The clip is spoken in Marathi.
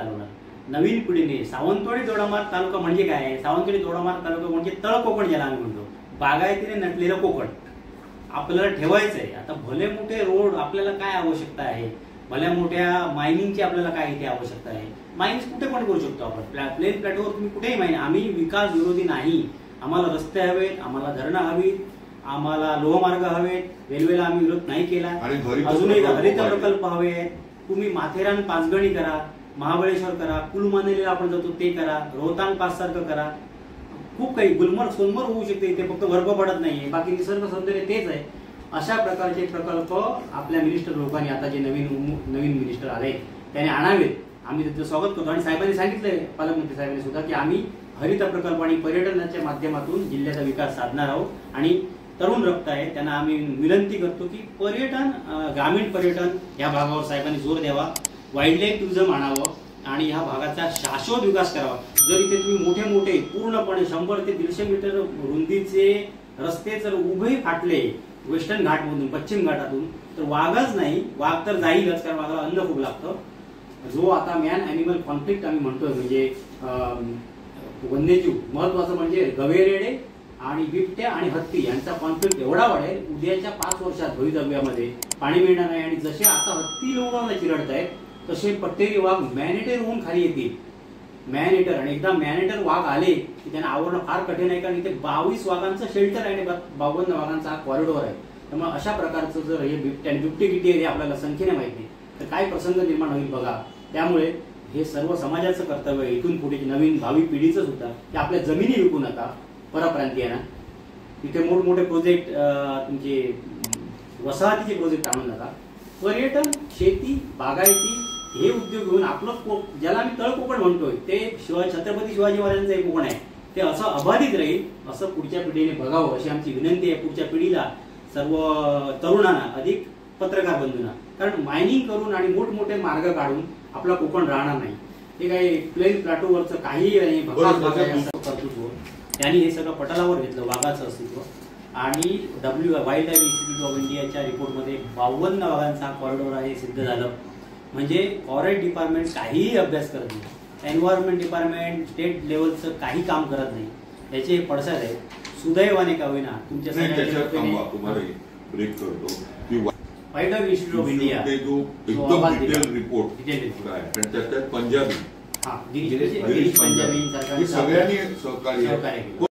चालवणार. नवीन पिढीने सावंतवाडी दोडामार्ग तालुका म्हणजे काय, सावंतवाडी दोडामार्ग तालुका म्हणजे तळ कोकण ज्याला आम्ही म्हणतो, बागायतीने नटलेलं कोकण आपल्याला ठेवायचं आहे. आता भले मोठे रोड आपल्याला काय आवश्यकता आहे, भल्या मोठ्या मायनिंगची आपल्याला काय इथे आवश्यकता आहे. मायनिंग कुठे पण करू शकतो आपण, प्लेन प्लॅटफॉर्मवर तुम्ही कुठेही मायनिंग. आम्ही विकास विरोधी नाही. आम्हाला रस्ते हवेत, आम्हाला धरणं हवीत, आम्हाला लोहमार्ग हवेत, रेल्वेला आम्ही विरोध नाही केला. अजूनही हरित प्रकल्प हवे आहेत. तुम्ही माथेरान पाचगणी करा, महाबळेश्वर करा, कुलू मनालीला आपण जातो ते करा, रोहतांग पास सारखं करा. खूप काही गुलमर्ग सोनमर्ग होऊ शकते. इथे फक्त बर्फ पडत नाहीये, बाकी निसर्ग सौंदर्य तेच आहे. अशा प्रकारचे प्रकल्प आपल्या मिनिस्टर लोकांनी, आता जे नवीन मिनिस्टर आले त्याने आणावेत. आम्ही त्याचं स्वागत करतो. आणि साहेबांनी सांगितलंय, पालकमंत्री साहेबांनी सुद्धा, की आम्ही हरित प्रकल्प आणि पर्यटनाच्या माध्यमातून जिल्ह्याचा विकास साधणार आहोत. आणि तरुण रक्त आहे त्यांना आम्ही विनंती करतो की पर्यटन, ग्रामीण पर्यटन या भागावर साहेबांनी जोर द्यावा. वाईल्ड लाईफ टुरिझम आणावं आणि ह्या भागाचा शाश्वत विकास करावा. जर इथे तुम्ही मोठे मोठे पूर्णपणे 100 ते 150 मीटर रुंदीचे रस्ते जर उभे फाटले वेस्टर्न घाटमधून, पश्चिम घाटातून, तर वाघच नाही, वाघ तर जाईलच, कारण वाघाला अन्न खूप लागतं. जो आता मॅन ॲनिमल कॉन्फ्लिक्ट आम्ही म्हणतोय, म्हणजे वन्यजीव, महत्वाचं म्हणजे गवेरेडे आणि बिबट्या आणि हत्ती यांचा कॉन्फ्लिक्ट एवढा वाढेल. उद्याच्या 5 वर्षात भवितव्यामध्ये पाणी मिळणार नाही. आणि जसे आता हत्ती लोकांना चिरडत आहेत, तसे पट्टेरी वाघ मॅनेटर होऊन खाली येतील. मॅनेटर, आणि एकदा मॅनेटर वाघ आले की त्यांना आवरणं फार कठीण आहे, कारण इथे 22 वाघांचं शेल्टर आहे आणि 52 वाघांचा हा कॉरिडॉर आहे. त्यामुळे अशा प्रकारचं जर हे बिबटे किती आहे हे आपल्याला संख्येने माहिती नाही, तर काय प्रसंग निर्माण होईल बघा. त्यामुळे हे सर्व समाजाचं कर्तव्य आहे, इथून पुढे नवीन भावी पिढीचं सुद्धा, की आपल्या जमिनी विकू नका परप्रांतीयांना. तिथे मोठमोठे प्रोजेक्ट, तुमचे वसाहतीचे प्रोजेक्ट आणू नका. पर्यटन, शेती, बागायती हे उद्योग घेऊन आपलं ज्याला आम्ही तळ कोकण म्हणतोय ते छत्रपती शिवाजी महाराजांचं एक कोकण आहे, ते असं अबाधित राहील असं पुढच्या पिढीने बघावं अशी आमची विनंती आहे. पुढच्या पिढीला, सर्व तरुणांना, अधिक पत्रकार बंधूंना. कारण मायनिंग करून आणि मोठमोठे मार्ग काढून आपला कोकण राहणार नाही. ते काही प्लेन प्लॅटोवरचं काही कर्तृत्व त्यांनी हे सगळं पटलावर घेतलं, वाघाचं अस्तित्व. आणि वाईल्ड लाईफ इन्स्टिट्यूट ऑफ इंडियाच्या रिपोर्टमध्ये 52 वाघांचा कॉरिडॉर आहे सिद्ध झालं. म्हणजे फॉरेस्ट डिपार्टमेंट काहीही अभ्यास करत नाही, एन्व्हायरमेंट डिपार्टमेंट स्टेट लेवलचं काही काम करत नाही. याचे पडसाद आहे. सुदैवाने का होईना तुमच्या wild life institute of India report Punjabi Girish Punjabi सगळ्यांनी सहकार्य